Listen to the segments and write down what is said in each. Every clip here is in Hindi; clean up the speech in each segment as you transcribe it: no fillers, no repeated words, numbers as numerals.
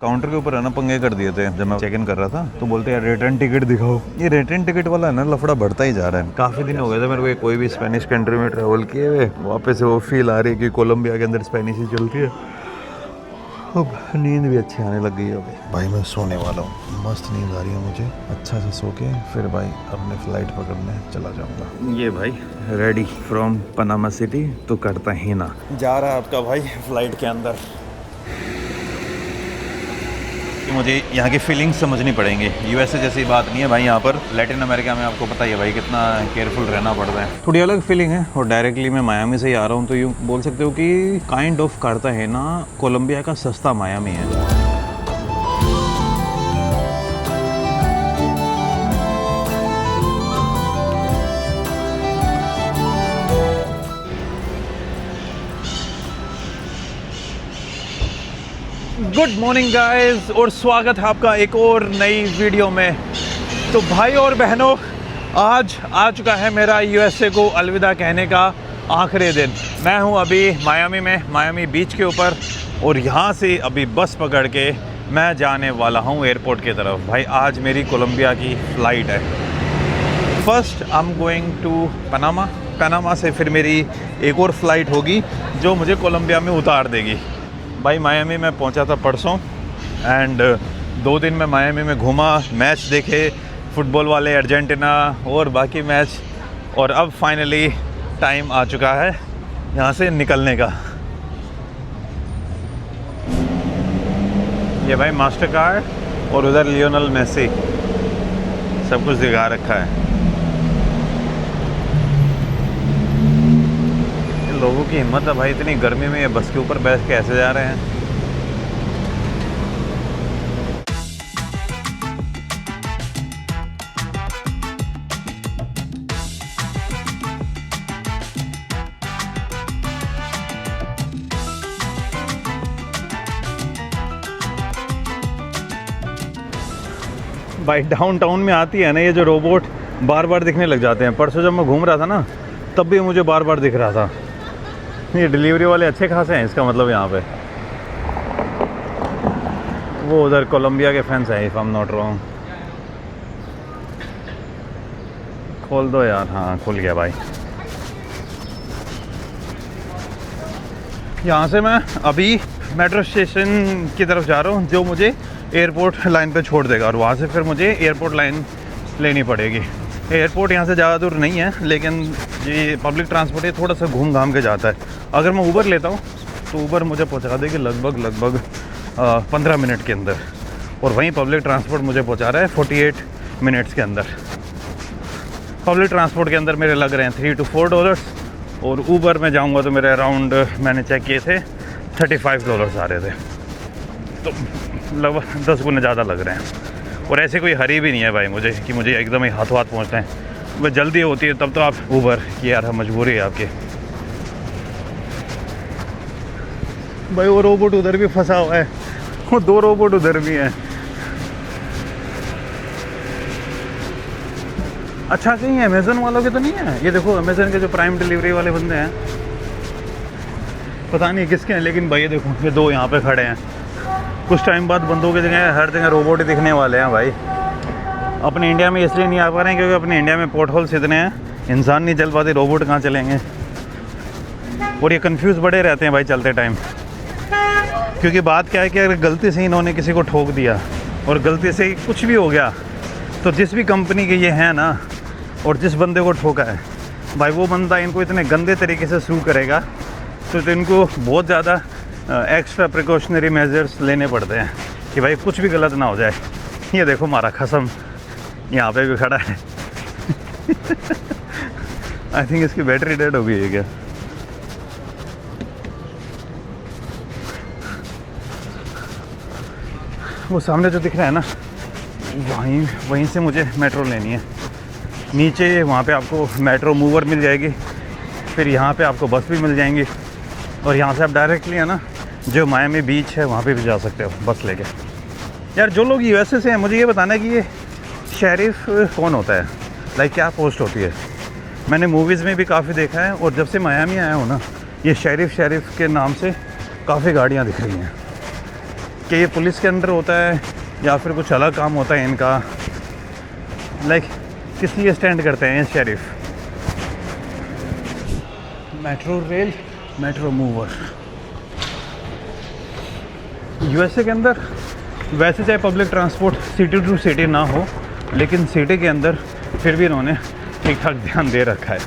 काउंटर के ऊपर है ना पंगे कर दिए थे जब मैं चेक इन कर रहा था, तो बोलते यार रिटर्न टिकट दिखाओ। ये रिटर्न टिकट वाला है ना लफड़ा बढ़ता ही जा रहा है। काफ़ी दिन हो गए थे मेरे को कोई भी स्पेनिश कंट्री में ट्रैवल किए हुए, वापस से वो फील आ रही है कि कोलंबिया के अंदर स्पेनिश ही चलती है। अब नींद भी अच्छी आने लग गई है भाई। मैं सोने वाला हूँ, मस्त नींद आ रही है मुझे। अच्छा से सो के फिर भाई अपने फ्लाइट पकड़ने चला जाऊँगा। ये भाई रेडी फ्रॉम पनामा सिटी तो कार्तागेना जा रहा है आपका भाई फ्लाइट के अंदर। मुझे यहाँ की फीलिंग्स समझनी पड़ेंगी। यूएसए जैसी बात नहीं है भाई, यहाँ पर लैटिन अमेरिका में आपको पता ही है भाई कितना केयरफुल रहना पड़ता है। थोड़ी अलग फीलिंग है और डायरेक्टली मैं मायामी से ही आ रहा हूँ, तो यूँ बोल सकते हो कि काइंड ऑफ कार्तागेना कोलंबिया का सस्ता मायामी है। गुड मॉर्निंग गाइस और स्वागत है आपका एक और नई वीडियो में। तो भाई और बहनों, आज आ चुका है मेरा यूएसए को अलविदा कहने का आखिरी दिन। मैं हूं अभी मायामी में, मायामी बीच के ऊपर, और यहां से अभी बस पकड़ के मैं जाने वाला हूं एयरपोर्ट की तरफ। भाई आज मेरी कोलंबिया की फ़्लाइट है। First I am going to Panama. Panama से फिर मेरी एक और फ़्लाइट होगी जो मुझे कोलंबिया में उतार देगी। भाई मायामी में पहुंचा था परसों एंड 2 दिन में मायामी में घूमा, मैच देखे, फुटबॉल वाले अर्जेंटीना और बाकी मैच, और अब फाइनली टाइम आ चुका है यहाँ से निकलने का। ये भाई मास्टर कार्ड और उधर लियोनेल मेसी सब कुछ दिखा रखा है। लोगों की हिम्मत है भाई, इतनी गर्मी में ये बस के ऊपर बैठ के ऐसे जा रहे हैं। भाई डाउनटाउन में आती है ना ये जो रोबोट, बार बार दिखने लग जाते हैं। परसों जब मैं घूम रहा था ना तब भी मुझे बार बार दिख रहा था। ये डिलीवरी वाले अच्छे खासे हैं, इसका मतलब यहाँ पे वो उधर कोलंबिया के फैंस हैं, if I am not wrong. खोल दो यार। हाँ खुल गया भाई। यहाँ से मैं अभी मेट्रो स्टेशन की तरफ जा रहा हूँ जो मुझे एयरपोर्ट लाइन पे छोड़ देगा, और वहाँ से फिर मुझे एयरपोर्ट लाइन लेनी पड़ेगी। एयरपोर्ट यहाँ से ज़्यादा दूर नहीं है, लेकिन ये पब्लिक ट्रांसपोर्ट है, थोड़ा सा घूम घाम के जाता है। अगर मैं ऊबर लेता हूँ तो ऊबर मुझे पहुँचा देगी लगभग 15 मिनट के अंदर, और वहीं पब्लिक ट्रांसपोर्ट मुझे पहुँचा रहा है 48 मिनट्स के अंदर। पब्लिक ट्रांसपोर्ट के अंदर मेरे लग रहे हैं $3 to $4, और ऊबर में जाऊँगा तो मेरे अराउंड, मैंने चेक किए थे, $35 आ रहे थे। तो लगभग 10 गुने ज़्यादा लग रहे हैं। और ऐसे कोई हरी भी नहीं है भाई मुझे कि मुझे एकदम ही हाथों हाथ पहुँचना है। वह जल्दी होती है तब तो आप ऊबर की यार मजबूरी है आपकी। भाई वो रोबोट उधर भी फंसा हुआ है, वो 2 रोबोट उधर भी हैं। अच्छा कहीं अमेज़न वालों के तो नहीं है? ये देखो अमेज़न के जो प्राइम डिलीवरी वाले बंदे हैं, पता नहीं किसके हैं, लेकिन भाई देखो ये 2 यहाँ पे खड़े हैं। कुछ टाइम बाद बंदों की जगह हर जगह रोबोट ही दिखने वाले हैं भाई। अपने इंडिया में इसलिए नहीं आ पा रहे हैं क्योंकि अपने इंडिया में पोर्ट होल्स इतने हैं, इंसान नहीं चल पाते, रोबोट कहाँ चलेंगे। और ये कंफ्यूज बड़े रहते हैं भाई चलते टाइम, क्योंकि बात क्या है कि अगर गलती से इन्होंने किसी को ठोक दिया और गलती से कुछ भी हो गया, तो जिस भी कंपनी के ये हैं ना, और जिस बंदे को ठोका है भाई, वो बंदा इनको इतने गंदे तरीके से सू करेगा, तो इनको बहुत ज़्यादा एक्स्ट्रा प्रिकॉशनरी मेजर्स लेने पड़ते हैं कि भाई कुछ भी गलत ना हो जाए। ये देखो हमारा खसम यहाँ पे भी खड़ा है। आई थिंक इसकी बैटरी डेड हो गई है क्या? वो सामने जो दिख रहा है ना, वहीं से मुझे मेट्रो लेनी है। नीचे वहाँ पे आपको मेट्रो मूवर मिल जाएगी, फिर यहाँ पे आपको बस भी मिल जाएंगी, और यहाँ से आप डायरेक्टली है ना जो मायामी बीच है वहाँ पे भी जा सकते हो बस लेके। यार जो लोग यूएसए से हैं, मुझे ये बताना है कि ये शेरिफ कौन होता है, लाइक क्या पोस्ट होती है? मैंने मूवीज़ में भी काफ़ी देखा है, और जब से मायामी आया हूँ ना, ये शेरिफ के नाम से काफ़ी गाड़ियाँ दिख रही हैं। कि ये पुलिस के अंडर होता है या फिर कुछ अलग काम होता है इनका, लाइक किस लिए स्टैंड करते हैं sheriff. Metro rail, metro mover. USA के अंदर वैसे चाहे public transport city to city ना हो, लेकिन सिटी के अंदर फिर भी इन्होंने ठीक ठाक ध्यान दे रखा है।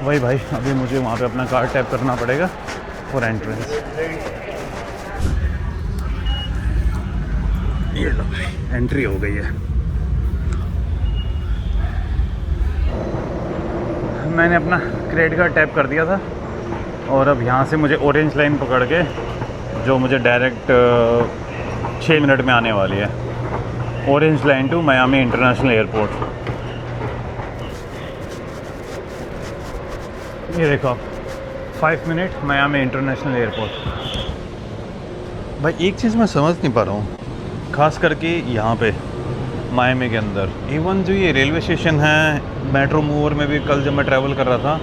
वही भाई, अभी मुझे वहाँ पे अपना कार्ड टैप करना पड़ेगा फॉर एंट्रेंस। ये लो भाई, एंट्री हो गई है। मैंने अपना क्रेडिट कार्ड टैप कर दिया था और अब यहाँ से मुझे ऑरेंज लाइन पकड़ के, जो मुझे डायरेक्ट 6 मिनट में आने वाली है, orange line to Miami international airport. ये देखो आप, 5 मिनट मियामी इंटरनेशनल एयरपोर्ट। भाई एक चीज़ मैं समझ नहीं पा रहा हूँ, ख़ास करके यहाँ पे मायामी के अंदर, इवन जो ये रेलवे स्टेशन है, मेट्रो मूवर में भी कल जब मैं ट्रैवल कर रहा था,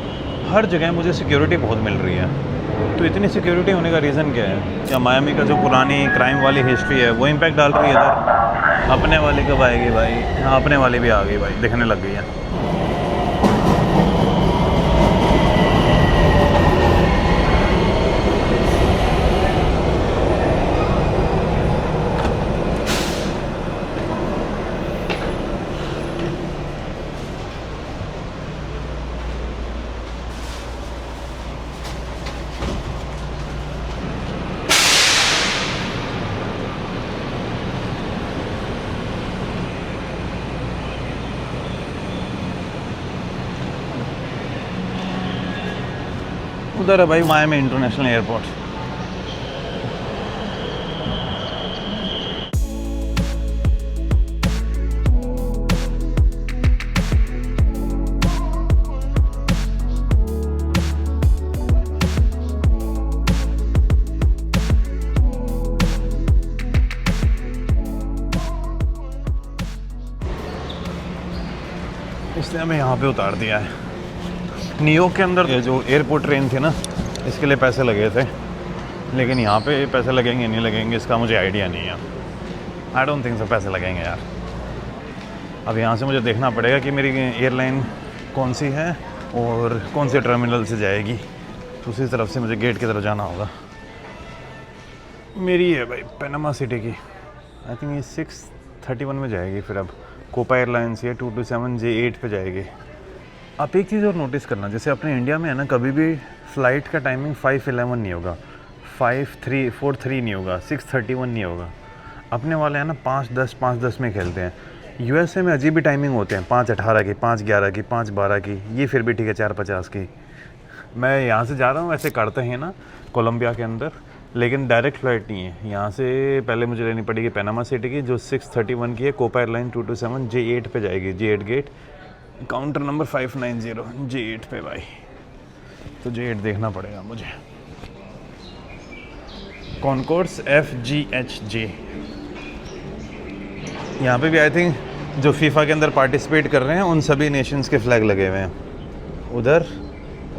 हर जगह मुझे सिक्योरिटी बहुत मिल रही है। तो इतनी सिक्योरिटी होने का रीज़न क्या है? क्या मायामी का जो पुरानी क्राइम वाली हिस्ट्री है वो इम्पैक्ट डाल रही है इधर? अपने वाली कब आएगी भाई? हाँ, अपने वाली भी आ गई भाई, दिखने लग गई है। उधर है भाई मायामी इंटरनेशनल एयरपोर्ट। इसने हमें यहाँ पे उतार दिया है। न्यूयॉर्क के अंदर ये जो एयरपोर्ट ट्रेन थी ना, इसके लिए पैसे लगे थे, लेकिन यहाँ पे पैसे लगेंगे नहीं लगेंगे इसका मुझे आइडिया नहीं है। आई डोंट थिंक सो पैसे लगेंगे यार। अब यहाँ से मुझे देखना पड़ेगा कि मेरी एयरलाइन कौन सी है और कौन से टर्मिनल से जाएगी, तो उसी तरफ से मुझे गेट की तरफ जाना होगा। मेरी है भाई पनामा सिटी की, आई थिंक ये 6:31 में जाएगी। फिर अब कोपा एयरलाइंस ये 227 J8 पे जाएगी। आप एक चीज़ और नोटिस करना, जैसे अपने इंडिया में है ना, कभी भी फ़्लाइट का टाइमिंग 5:11 नहीं होगा, 5:43 नहीं होगा, 6:31 नहीं होगा। अपने वाले हैं ना 5:10 में खेलते हैं। यूएसए में अजीब ही टाइमिंग होते हैं, 5:18 की, 5:11 की, 5:12 की, ये फिर भी ठीक है 4:50 की। मैं यहाँ से जा रहा हूँ, वैसे करते हैं ना कोलंबिया के अंदर, लेकिन डायरेक्ट फ़्लाइट नहीं है। यहाँ से पहले मुझे लेनी पड़ेगी पनामा सिटी की, जो 6:31 की है। कोपा एयरलाइन 227 J8 पे जाएगी, J8 gate, counter number 590 J8 पे भाई। तो J8 देखना पड़ेगा मुझे। Concourse FGHJ। यहाँ पे भी आई थिंक जो फीफा के अंदर पार्टिसिपेट कर रहे हैं उन सभी नेशंस के फ्लैग लगे हुए हैं, उधर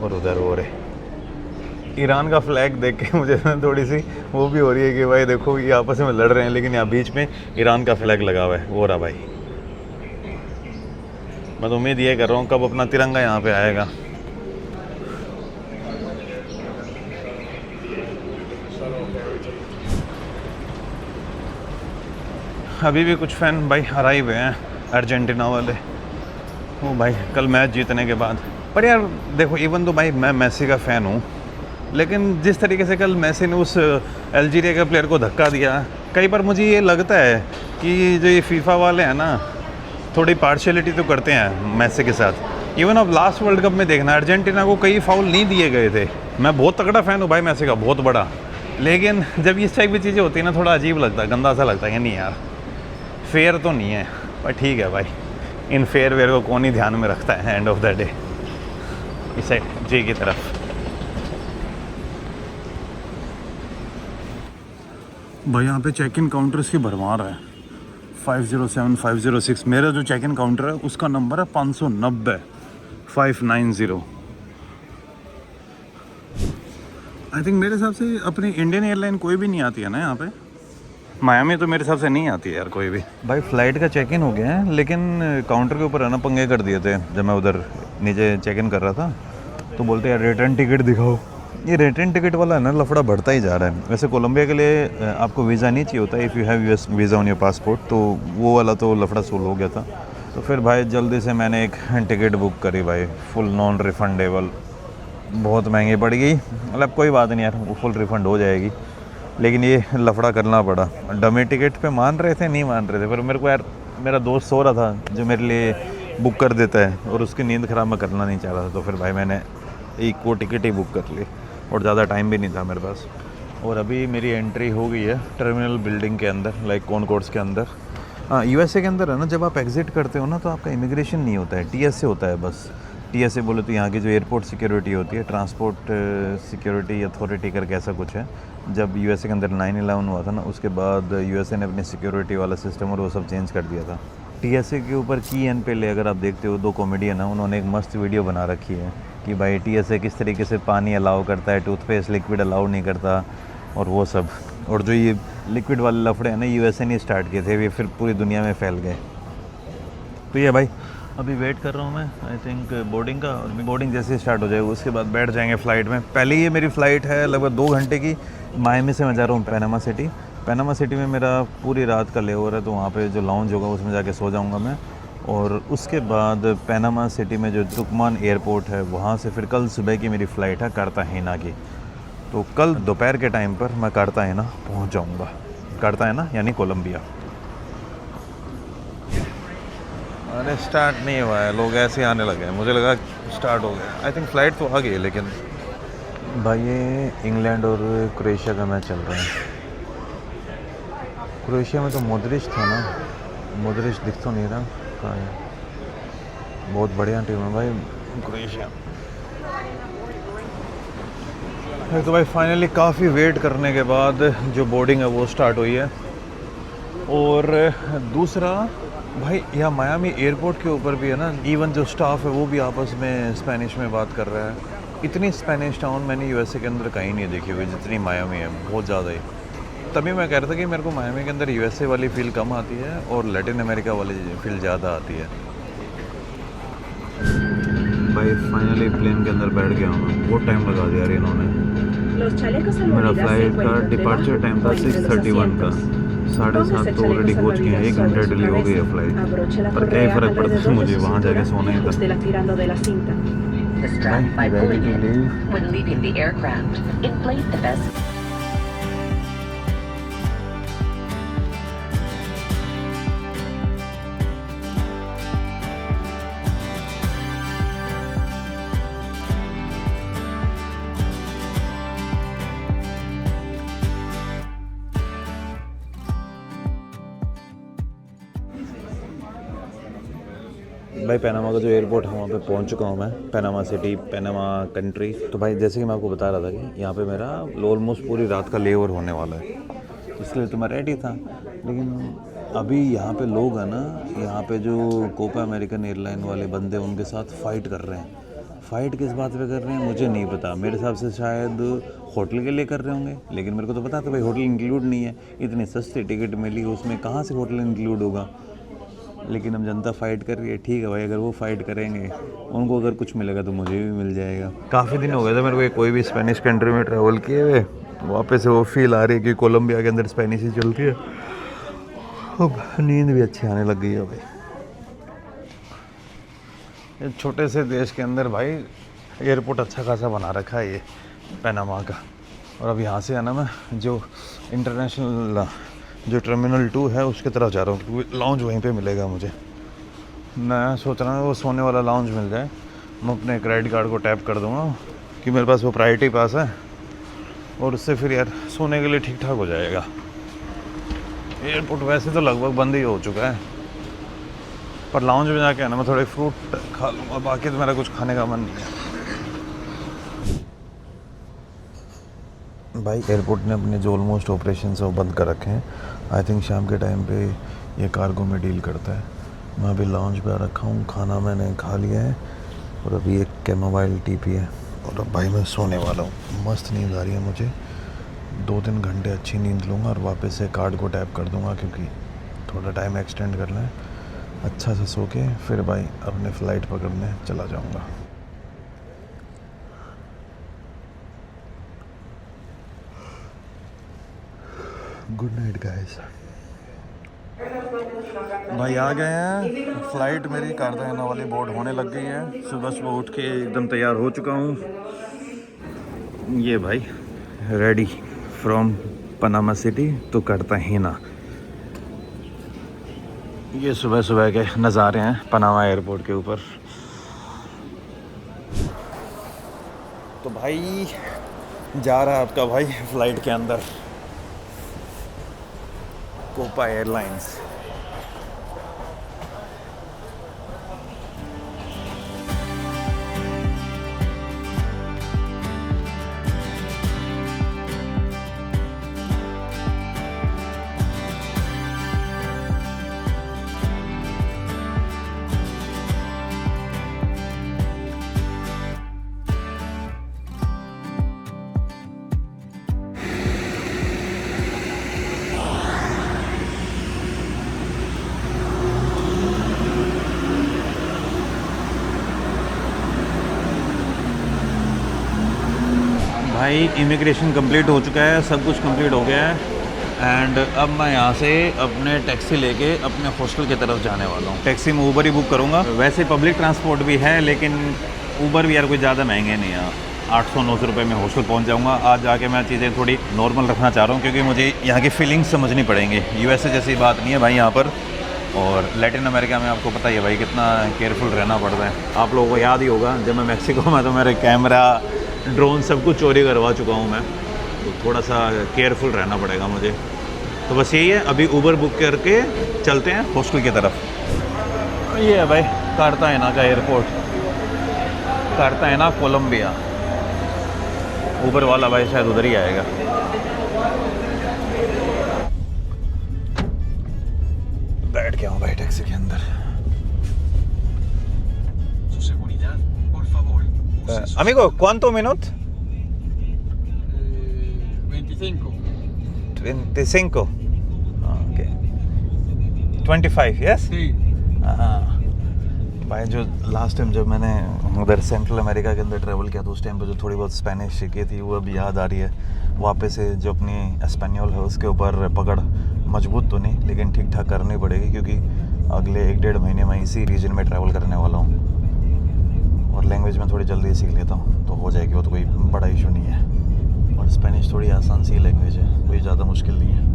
और उधर हो रहे। ईरान का फ्लैग देख के मुझे थोड़ी सी वो भी हो रही है कि भाई देखो ये आपस में लड़ रहे हैं, लेकिन यहाँ बीच में ईरान का फ्लैग लगा हुआ है। वो रहा भाई। मैं तो उम्मीद ये कर रहा हूँ कब अपना तिरंगा यहाँ पे आएगा। अभी भी कुछ फ़ैन भाई हराए हुए हैं अर्जेंटीना वाले, वो भाई कल मैच जीतने के बाद। पर यार देखो, इवन तो भाई मैं मेसी का फ़ैन हूँ, लेकिन जिस तरीके से कल मेसी ने उस अल्जीरिया के प्लेयर को धक्का दिया, कई बार मुझे ये लगता है कि जो ये फीफा वाले हैं ना, थोड़ी पार्शियलिटी तो करते हैं मेसी के साथ। इवन अब लास्ट वर्ल्ड कप में देखना, अर्जेंटीना को कई फाउल नहीं दिए गए थे। मैं बहुत तगड़ा फ़ैन हूँ भाई मेसी का, बहुत बड़ा, लेकिन जब इस टाइप की चीज़ें होती है ना, थोड़ा अजीब लगता है, गंदा सा लगता है कि नहीं यार फेयर तो नहीं है। पर ठीक है भाई, इन फेयर वेयर को कौन ही ध्यान में रखता है एंड ऑफ द डे। इस साइड जी की तरफ भाई यहाँ पे चेक इन काउंटर्स की भरमार है। 507 506 मेरा जो चेक इन काउंटर है उसका नंबर है 590 590। आई थिंक मेरे हिसाब से अपनी इंडियन एयरलाइन कोई भी नहीं आती है ना यहाँ पे। मायामी तो मेरे हिसाब से नहीं आती है यार कोई भी। भाई फ़्लाइट का चेक इन हो गया है, लेकिन काउंटर के ऊपर है ना पंगे कर दिए थे जब मैं उधर नीचे चेक इन कर रहा था। तो बोलते यार रिटर्न टिकट दिखाओ। ये रिटर्न टिकट वाला है ना लफड़ा बढ़ता ही जा रहा है। वैसे कोलंबिया के लिए आपको वीज़ा नहीं चाहिए होता, if you have US visa on your passport, तो वो वाला तो लफड़ा सोल्व हो गया था। तो फिर भाई जल्दी से मैंने एक टिकट बुक करी भाई, फुल नॉन रिफंडेबल। बहुत महंगी पड़ गई, मतलब कोई बात नहीं यार, वो फुल रिफ़ंड हो जाएगी, लेकिन ये लफड़ा करना पड़ा। डमी टिकट पे मान रहे थे, नहीं मान रहे थे, पर मेरे को यार मेरा दोस्त सो रहा था जो मेरे लिए बुक कर देता है, और उसकी नींद ख़राब मैं करना नहीं चाह रहा था। तो फिर भाई मैंने एक वो टिकट ही बुक कर ली, और ज़्यादा टाइम भी नहीं था मेरे पास। और अभी मेरी एंट्री हो गई है टर्मिनल बिल्डिंग के अंदर, लाइक कॉनकॉर्ड्स के अंदर। हाँ, यूएसए के अंदर है ना, जब आप एग्ज़िट करते हो ना तो आपका इमिग्रेशन नहीं होता है, टीएसए होता है बस। टीएसए बोले तो यहाँ की जो एयरपोर्ट सिक्योरिटी होती है, ट्रांसपोर्ट सिक्योरिटी अथॉरिटी करके ऐसा कुछ है। जब यूएसए के अंदर 9/11 हुआ था ना, उसके बाद यूएसए ने अपनी सिक्योरिटी वाला सिस्टम और वो सब चेंज कर दिया था। टीएसए के ऊपर की एन पे ले, अगर आप देखते हो, 2 कॉमेडियन है, उन्होंने एक मस्त वीडियो बना रखी है कि भाई टीएसए किस तरीके से पानी अलाउ करता है, टूथपेस्ट लिक्विड अलाउ नहीं करता, और वो सब। और जो ये लिक्विड वाले लफड़े हैं ना, यूएसए ने स्टार्ट किए थे, ये फिर पूरी दुनिया में फैल गए। तो ये भाई अभी वेट कर रहा हूँ मैं, आई थिंक बोर्डिंग का, और बोर्डिंग जैसे ही स्टार्ट हो जाएगा उसके बाद बैठ जाएंगे फ़्लाइट में। पहले ये मेरी फ़्लाइट है लगभग 2 घंटे की, मायामी से मैं जा रहा हूँ पैनामा सिटी। पैनामा सिटी में मेरा पूरी रात का लेओवर है, तो वहाँ पे जो लाउंज होगा उसमें जाके सो जाऊँगा मैं। और उसके बाद पैनामा सिटी में जो तुकमान एयरपोर्ट है, वहाँ से फिर कल सुबह की मेरी फ़्लाइट है कार्ताहेना की। तो कल दोपहर के टाइम पर मैं कार्ताहेना पहुँच जाऊँगा। कार्ताहेना यानी कोलंबिया। अरे स्टार्ट नहीं हुआ है, लोग ऐसे आने लगे हैं, मुझे लगा स्टार्ट हो गया। आई थिंक फ़्लाइट तो आ गई है, लेकिन भाई ये इंग्लैंड और क्रोएशिया का मैच चल रहा है। क्रोएशिया में तो मोद्रिच था ना, मोद्रिच दिख तो नहीं रहा, कहाँ है। बहुत बढ़िया टीम है भाई क्रोएशिया। तो भाई फाइनली काफ़ी वेट करने के बाद जो बोर्डिंग है वो स्टार्ट हुई है। और दूसरा भाई यहाँ मायामी एयरपोर्ट के ऊपर भी है ना, इवन जो स्टाफ है वो भी आपस में स्पेनिश में बात कर रहा है। इतनी स्पेनिश टाउन मैंने यूएसए के अंदर कहीं नहीं देखी हुई जितनी मायामी है, बहुत ज़्यादा ही। तभी मैं कह रहा था कि मेरे को मायामी के अंदर यूएसए वाली फील कम आती है और लैटिन अमेरिका वाली फील ज़्यादा आती है। भाई फाइनली प्लेन के अंदर बैठ गया हूँ, बहुत टाइम लगा दिया यार इन्होंने। मेरा फ्लाइट का डिपार्चर टाइम था 6:31 का, 7:30 तो ऑलरेडी हो चुके हैं, 1 घंटा डिले हो गई है फ्लाइट। पर क्या ही फ़र्क पड़ता है, मुझे वहाँ जाके सोना ही था। भाई पैनामा का जो एयरपोर्ट है वहाँ पे पहुँच चुका हूँ मैं, पैनामा सिटी, पैनामा कंट्री। तो भाई जैसे कि मैं आपको बता रहा था कि यहाँ पे मेरा ऑलमोस्ट पूरी रात का लेओवर होने वाला है, इसलिए तो मैं रेडी था। लेकिन अभी यहाँ पे लोग हैं ना, यहाँ पे जो कोपा अमेरिकन एयरलाइन वाले बंदे उनके साथ फ़ाइट कर रहे हैं। फ़ाइट किस बात पे कर रहे हैं मुझे नहीं पता, मेरे हिसाब से शायद होटल के लिए कर रहे होंगे, लेकिन मेरे को तो पता था भाई होटल इंक्लूड नहीं है। इतनी सस्ती टिकट मिली, उसमें कहाँ से होटल इंक्लूड होगा। लेकिन हम जनता फ़ाइट कर रही है, ठीक है भाई, अगर वो फ़ाइट करेंगे, उनको अगर कुछ मिलेगा तो मुझे भी मिल जाएगा। काफ़ी दिन हो गए थे मेरे को कोई भी स्पेनिश कंट्री में ट्रैवल किए हुए, वापस से वो फील आ रही है कि कोलंबिया के अंदर स्पेनिश ही चलती है। अब नींद भी अच्छी आने लग गई है भाई। एक छोटे से देश के अंदर भाई एयरपोर्ट अच्छा खासा बना रखा है ये पैनामा का। और अब यहाँ से आना मैं जो इंटरनेशनल जो टर्मिनल 2 है उसकी तरफ जा रहा हूँ, क्योंकि लाउंज वहीं पे मिलेगा मुझे। मैं सोच रहा हूँ वो सोने वाला लाउंज मिल जाए, मैं अपने क्रेडिट कार्ड को टैप कर दूँगा कि मेरे पास वो प्रायोरिटी पास है, और उससे फिर यार सोने के लिए ठीक ठाक हो जाएगा। एयरपोर्ट वैसे तो लगभग बंद ही हो चुका है, पर लाउंज में जाके ना मैं थोड़े फ्रूट खा लूँगा, बाकी तो मेरा कुछ खाने का मन नहीं है। भाई एयरपोर्ट ने अपने जो ऑलमोस्ट ऑपरेशन है वो बंद कर रखे हैं। आई थिंक शाम के टाइम पे ये कार्गो में डील करता है। मैं अभी लाउंज पे आ रखा हूँ, खाना मैंने खा लिया है, और अभी एक कैमोमाइल टी पी है, और अब भाई मैं सोने वाला हूँ। मस्त नींद आ रही है मुझे। 2-3 घंटे अच्छी नींद लूँगा और वापस से कार्ड को टैप कर दूँगा, क्योंकि थोड़ा टाइम एक्सटेंड करना है। अच्छा से सो के फिर भाई अपने फ़्लाइट पकड़ने चला जाऊँगा। Good night guys. भाई आ गए हैं। फ़्लाइट मेरी कार्तागेना वाली बोर्ड होने लग गई है। सुबह सुबह उठ के एकदम तैयार हो चुका हूँ। ये भाई ready from Panama City to Cartagena. ये सुबह सुबह के नज़ारे हैं पनामा एयरपोर्ट के ऊपर। तो भाई जा रहा है आपका भाई फ़्लाइट के अंदर, कोपा एयरलाइंस। भाई इमिग्रेशन कंप्लीट हो चुका है, सब कुछ कंप्लीट हो गया है। एंड अब मैं यहाँ से अपने टैक्सी लेके अपने हॉस्टल की तरफ जाने वाला हूँ। टैक्सी में ऊबर ही बुक करूँगा। वैसे पब्लिक ट्रांसपोर्ट भी है, लेकिन ऊबर भी यार कोई ज़्यादा महंगे नहीं है। 800-900 रुपये में हॉस्टल पहुँच जाऊँगा। आज जाके मैं चीज़ें थोड़ी नॉर्मल रखना चाह रहा हूँ, क्योंकि मुझे यहाँ की फीलिंग्स समझनी पड़ेंगी। यूएसए जैसी बात नहीं है भाई यहाँ पर। और लैटिन अमेरिका में आपको पता ही है भाई कितना केयरफुल रहना पड़ता है। आप लोगों को याद ही होगा, जब मैं मैक्सिको में तो मेरे कैमरा, ड्रोन सब कुछ चोरी करवा चुका हूँ मैं। तो थोड़ा सा केयरफुल रहना पड़ेगा मुझे। तो बस यही है, अभी ऊबर बुक करके चलते हैं हॉस्टल की तरफ। ये है भाई कार्तागेना का एयरपोर्ट, कार्तागेना कोलंबिया। ऊबर वाला भाई शायद उधर ही आएगा। बैठ गया हूँ भाई टैक्सी के अंदर। Amigo, ¿cuánto minutos? 25. 25. Okay. 25, yes? Sí. हाँ भाई, जो लास्ट टाइम जब मैंने उधर सेंट्रल अमेरिका के अंदर ट्रैवल किया था, उस टाइम पे जो थोड़ी बहुत स्पेनिश सीखी थी वो अब याद आ रही है। वापस से जो अपनी एस्पेनियोल है उसके ऊपर पकड़ मजबूत तो नहीं, लेकिन ठीक ठाक करनी पड़ेगी, क्योंकि अगले 1-1.5 महीने में इसी रीजन में ट्रैवल करने वाला हूँ। और लैंग्वेज में थोड़ी जल्दी सीख लेता हूँ तो हो जाएगी, वो तो कोई बड़ा इशू नहीं है। और स्पेनिश थोड़ी आसान सी लैंग्वेज है, कोई ज़्यादा मुश्किल नहीं है।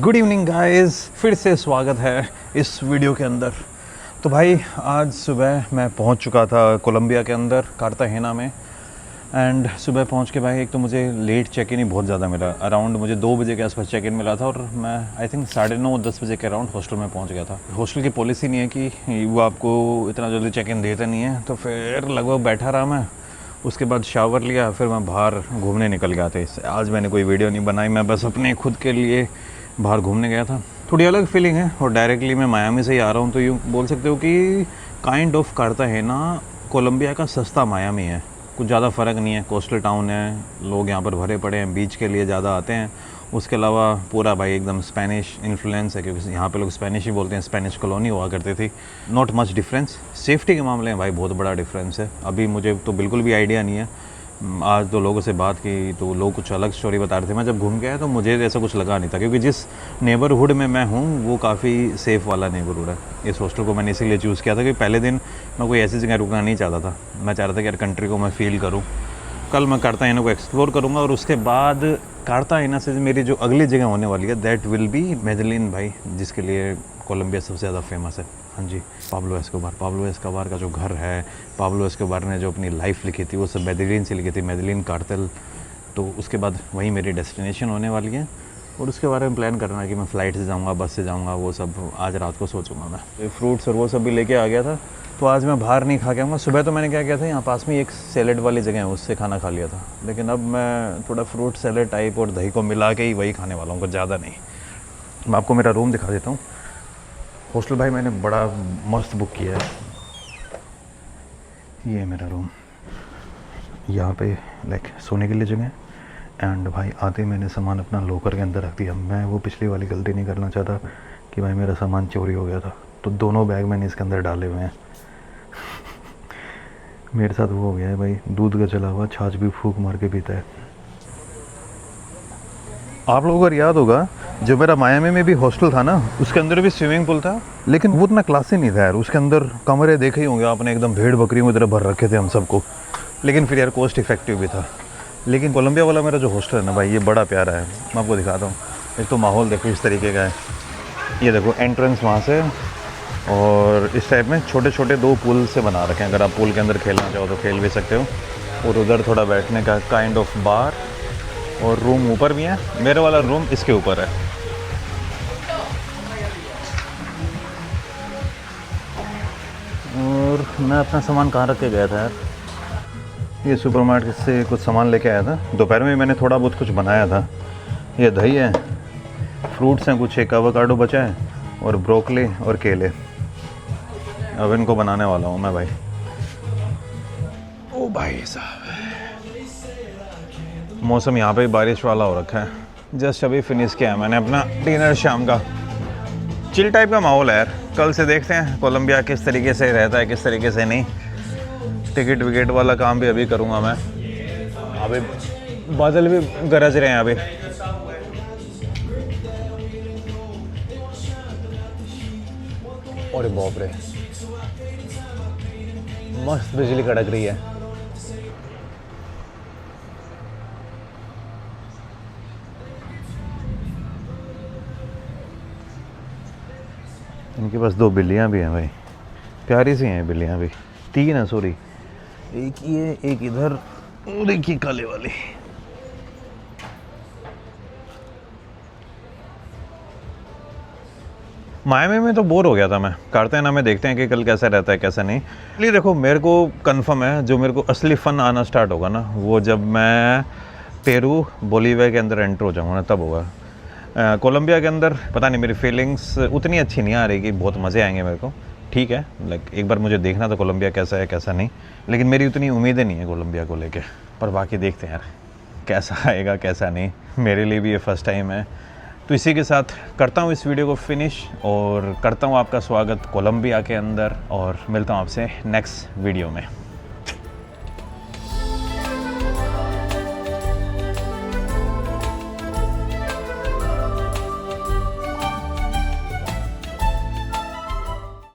गुड इवनिंग गाइस, फिर से स्वागत है इस वीडियो के अंदर। तो भाई आज सुबह मैं पहुंच चुका था कोलंबिया के अंदर, कार्तागेना में। एंड सुबह पहुंच के भाई एक तो मुझे लेट चेक इन ही बहुत ज़्यादा मिला। अराउंड मुझे 2 बजे के आसपास चेक इन मिला था, और मैं आई थिंक 9:30-10 बजे के अराउंड हॉस्टल में पहुंच गया था। हॉस्टल की पॉलिसी नहीं है कि वो आपको इतना जल्दी चेक इन देते नहीं है। तो फिर लगभग बैठा रहा मैं, उसके बाद शावर लिया, फिर मैं बाहर घूमने निकल गया था। आज मैंने कोई वीडियो नहीं बनाई, मैं बस अपने खुद के लिए बाहर घूमने गया था। थोड़ी अलग फीलिंग है, और डायरेक्टली मैं मायामी से ही आ रहा हूँ, तो यूँ बोल सकते हो कि काइंड ऑफ कार्तागेना कोलंबिया का सस्ता मायामी है। कुछ ज़्यादा फ़र्क नहीं है, कोस्टल टाउन है, लोग यहाँ पर भरे पड़े हैं, बीच के लिए ज़्यादा आते हैं। उसके अलावा पूरा भाई एकदम स्पेनिश इन्फ्लुएंस है, क्योंकि यहाँ पे लोग स्पेनिश ही बोलते हैं, स्पेनिश कॉलोनी हुआ करती थी। Not much difference. सेफ्टी के मामले में भाई बहुत बड़ा डिफरेंस है। अभी मुझे तो बिल्कुल भी आइडिया नहीं है। आज तो लोगों से बात की तो लोग कुछ अलग स्टोरी बता रहे थे। मैं जब घूम के आया तो मुझे ऐसा कुछ लगा नहीं था, क्योंकि जिस नेबरहुड में मैं हूँ वो काफ़ी सेफ़ वाला नेबरहुड है। इस हॉस्टल को मैंने इसीलिए चूज़ किया था कि पहले दिन मैं कोई ऐसी जगह रुकना नहीं चाहता था। मैं चाह रहा था कि यार कंट्री को मैं फ़ील करूँ। कल मैं कार्तागेना को एक्सप्लोर करूँगा, और उसके बाद कार्तागेना से मेरी जो अगली जगह होने वाली है दैट विल बी मेडलिन भाई, जिसके लिए कोलंबिया सबसे ज़्यादा फेमस है। हाँ जी, पाब्लो एस्कोबार का जो घर है, पाब्लो एस्कोबार ने जो अपनी लाइफ लिखी थी वो सब मेडलिन से लिखी थी, मेडलिन कार्टेल। तो उसके बाद वही मेरी डेस्टिनेशन होने वाली है। और उसके बारे में प्लान करना कि मैं फ़्लाइट से जाऊँगा, बस से जाऊँगा, वो सब आज रात को सोचूंगा मैं। फ्रूट्स और वो सब भी लेके आ गया था, तो आज मैं बाहर नहीं खा के आऊँगा। सुबह तो मैंने क्या किया था, यहाँ पास में एक सैलेड वाली जगह है, उससे खाना खा लिया था। लेकिन अब मैं थोड़ा फ्रूट सैलेड टाइप और दही को मिला के ही वही खाने वाला हूँ, कुछ ज़्यादा नहीं। मैं आपको मेरा रूम दिखा देता हूँ। हॉस्टल भाई मैंने बड़ा मस्त बुक किया है। ये है मेरा रूम, यहाँ पे लाइक सोने के लिए जगह। एंड भाई आते मैंने सामान अपना लॉकर के अंदर रख दिया। मैं वो पिछली वाली गलती नहीं करना चाहता कि भाई मेरा सामान चोरी हो गया था, तो दोनों बैग मैंने इसके अंदर डाले हुए हैं। मेरे साथ वो हो गया है भाई, दूध का चला हुआ छाछ भी फूंक मार के पीता है। आप लोगों को याद होगा जो मेरा मायामी में भी हॉस्टल था ना, उसके अंदर भी स्विमिंग पूल था, लेकिन वो उतना क्लासी नहीं था यार। उसके अंदर कमरे देखे ही होंगे आपने, एकदम भेड़ बकरियों की तरह भर रखे थे हम सबको। लेकिन फिर यार कॉस्ट इफेक्टिव भी था। लेकिन कोलंबिया वाला मेरा जो हॉस्टल है ना भाई, ये बड़ा प्यारा है। मैं आपको दिखाता हूँ। एक तो माहौल देखो इस तरीके का है, ये देखो एंट्रेंस वहाँ से, और इस टाइप में छोटे छोटे 2 पूल से बना रखे हैं। अगर आप पूल के अंदर खेलना चाहो तो खेल भी सकते हो। और उधर थोड़ा बैठने का काइंड ऑफ बार, और रूम ऊपर भी है। मेरे वाला रूम इसके ऊपर है। और मैं अपना सामान कहाँ रख के गया था यार, ये सुपरमार्केट से कुछ सामान लेके आया था। दोपहर में मैंने थोड़ा बहुत कुछ बनाया था। ये दही है, फ्रूट्स हैं कुछ, एक एवोकाडो बचा है, और ब्रोकली और केले। अब इनको बनाने वाला हूँ मैं भाई। ओ भाई साहब, मौसम यहाँ पे बारिश वाला हो रखा है। जस्ट अभी फिनिश किया मैंने अपना डिनर शाम का। चिल टाइप का माहौल है यार। कल से देखते हैं कोलंबिया किस तरीके से रहता है, किस तरीके से नहीं। टिकट विकेट वाला काम भी अभी करूँगा मैं। अभी बादल भी गरज रहे हैं अभी। अरे बाप रे, मस्त बिजली कड़क रही है। इनके पास 2 बिल्लियाँ भी हैं भाई, प्यारी सी हैं बिल्लियाँ भी। 3 है सॉरी, एक ये, एक इधर, और एक ये काले वाली। मायामी में तो बोर हो गया था मैं। कार्टेना में देखते हैं कि कल कैसा रहता है कैसा नहीं। इसलिए देखो, मेरे को कंफर्म है जो मेरे को असली फ़न आना स्टार्ट होगा ना, वो जब मैं पेरू बोलीविया के अंदर एंटर हो जाऊँगा ना, तब होगा। कोलंबिया के अंदर पता नहीं, मेरी फीलिंग्स उतनी अच्छी नहीं आ रही कि बहुत मज़े आएंगे मेरे को। ठीक है, लाइक एक बार मुझे देखना था कोलंबिया कैसा है कैसा नहीं, लेकिन मेरी उतनी उम्मीदें नहीं है कोलंबिया को लेके। पर बाकी देखते हैं यार कैसा आएगा कैसा नहीं। मेरे लिए भी ये फ़र्स्ट टाइम है। तो इसी के साथ करता हूँ इस वीडियो को फिनिश, और करता हूँ आपका स्वागत कोलंबिया के अंदर, और मिलता हूँ आपसे नेक्स्ट वीडियो में।